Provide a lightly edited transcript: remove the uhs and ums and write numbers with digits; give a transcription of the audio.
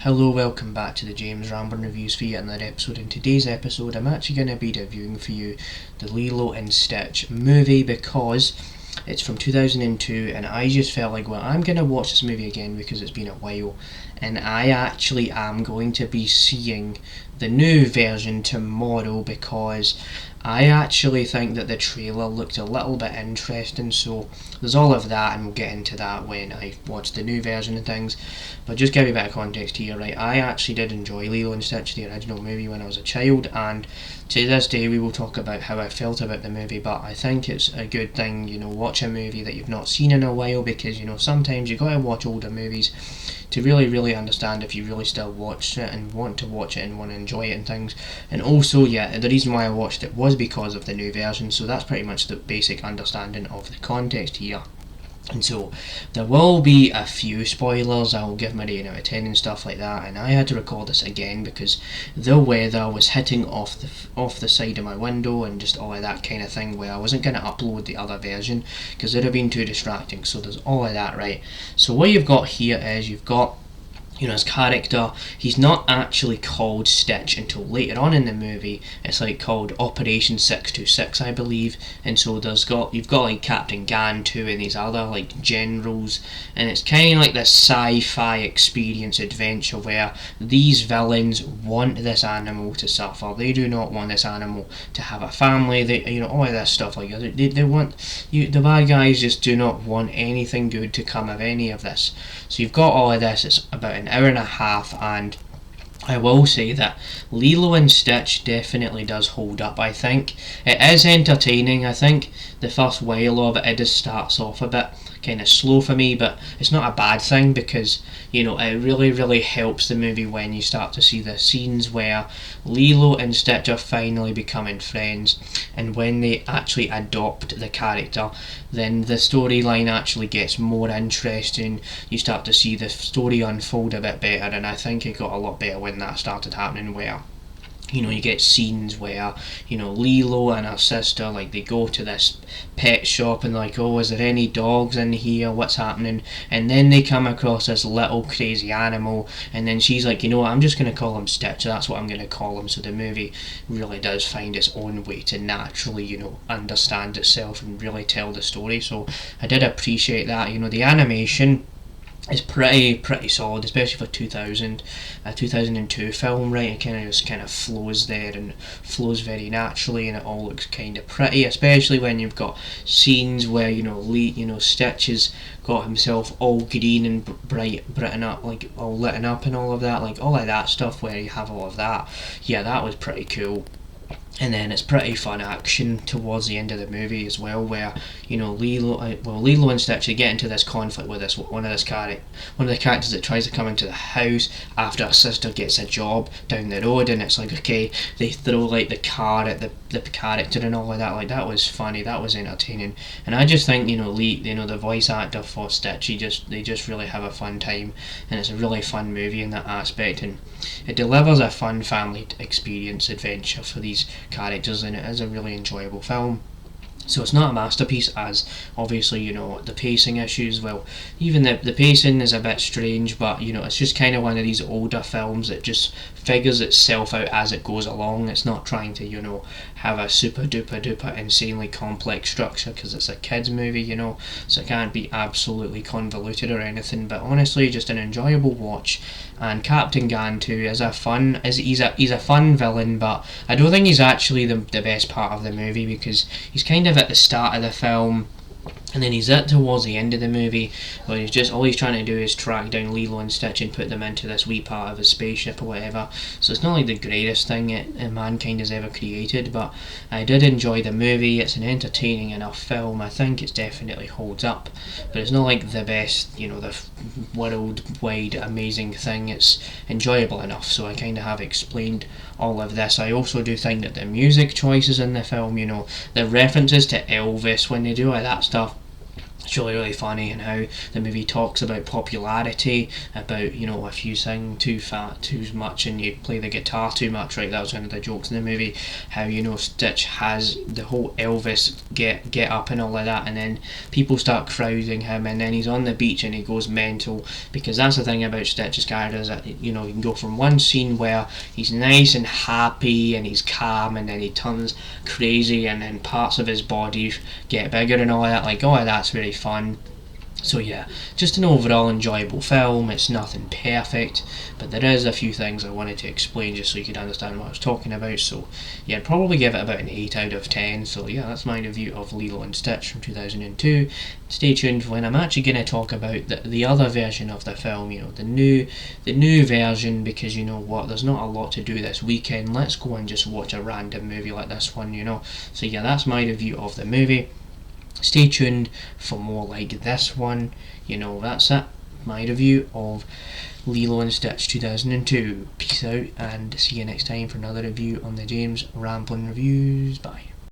Hello, welcome back to the James Rambling Reviews for yet another episode. In today's episode, I'm actually going to be reviewing for you the Lilo and Stitch movie because it's from 2002 and I just felt like, well, I'm going to watch this movie again because it's been a while, and I actually am going to be seeing the new version tomorrow because I actually think that the trailer looked a little bit interesting, so there's all of that, and we'll get into that when I watch the new version and things. But just give you a bit of context here, right? I actually did enjoy Lilo and Stitch, the original movie, when I was a child, and to this day we will talk about how I felt about the movie. But I think it's a good thing, watch a movie that you've not seen in a while, because sometimes you gotta watch older movies to really understand if you really still watch it and want to watch it and want to enjoy it and things. And also, yeah, the reason why I watched it was because of the new version, so that's pretty much the basic understanding of the context here. And so there will be a few spoilers. I'll give my rating out of 10 and stuff like that, and I had to record this again because the weather was hitting off the side of my window and just all of that kind of thing, where I wasn't going to upload the other version because it would have been too distracting. So there's all of that, right? So what you've got here is you've got his character. He's not actually called Stitch until later on in the movie. It's like called Operation 626, I believe. And so you've got like Captain Gantu and these other like generals, and it's kind of like this sci-fi experience adventure where these villains want this animal to suffer. They do not want this animal to have a family. They, all of this stuff like that. They want the bad guys just do not want anything good to come of any of this. So you've got all of this. It's about an hour and a half, and I will say that Lilo and Stitch definitely does hold up. I think it is entertaining. I think the first while of it just starts off a bit kind of slow for me, but it's not a bad thing because it really helps the movie when you start to see the scenes where Lilo and Stitch are finally becoming friends, and when they actually adopt the character, then the storyline actually gets more interesting. You start to see the story unfold a bit better, and I think it got a lot better when that started happening, where you get scenes where Lilo and her sister, like, they go to this pet shop and like, oh, is there any dogs in here, what's happening? And then they come across this little crazy animal, and then she's like, I'm just going to call him Stitch, that's what I'm going to call him. So the movie really does find its own way to naturally understand itself and really tell the story. So I did appreciate that. The animation is pretty solid, especially for 2002 film, right? It kind of flows there and flows very naturally, and it all looks kind of pretty, especially when you've got scenes where Stitch has got himself all green and brighten up, like all lit up and all of that, like all of that stuff where you have all of that. Yeah, that was pretty cool. And then it's pretty fun action towards the end of the movie as well, where Lilo and Stitch, they get into this conflict with one of the characters that tries to come into the house after her sister gets a job down the road, and it's like, okay, they throw like the car at the character and all of that. Like, that was funny, that was entertaining, and I just think the voice actor for Stitch, they just really have a fun time, and it's a really fun movie in that aspect, and it delivers a fun family experience adventure for these characters, and it is a really enjoyable film. So it's not a masterpiece, as obviously the pacing issues, well, even the pacing is a bit strange, but it's just kind of one of these older films that just figures itself out as it goes along. It's not trying to have a super duper insanely complex structure because it's a kids movie, so it can't be absolutely convoluted or anything, but honestly just an enjoyable watch. And Captain Gantu he's a fun villain, but I don't think he's actually the best part of the movie, because he's kind of at the start of the film, and then he's towards the end of the movie, where all he's trying to do is track down Lilo and Stitch and put them into this wee part of his spaceship or whatever. So it's not like the greatest thing mankind has ever created, but I did enjoy the movie. It's an entertaining enough film. I think it definitely holds up, but it's not like the best, the worldwide amazing thing. It's enjoyable enough. So I kind of have explained all of this. I also do think that the music choices in the film, the references to Elvis when they do all that stuff, It's really, really funny, and how the movie talks about popularity, about, you know, if you sing too fat, too much, and you play the guitar too much, right? That was one of the jokes in the movie. How, you know, Stitch has the whole Elvis get up and all of that, and then people start crowding him, and then he's on the beach and he goes mental, because that's the thing about Stitch's character, is that, you know, you can go from one scene where he's nice and happy and he's calm, and then he turns crazy, and then parts of his body get bigger and all of that. Like, all of that's very fun. So yeah, just an overall enjoyable film. It's nothing perfect, but there is a few things I wanted to explain just so you could understand what I was talking about. So yeah, I'd probably give it about an 8 out of 10. So yeah, that's my review of Lilo and Stitch from 2002. Stay tuned when I'm actually going to talk about the other version of the film, you know, the new version, because you know what, there's not a lot to do this weekend. Let's go and just watch a random movie like this one, you know. So yeah, that's my review of the movie. Stay tuned for more like this one. You know, that's it. My review of Lilo and Stitch 2002. Peace out, and see you next time for another review on the James Ramblin' Reviews. Bye.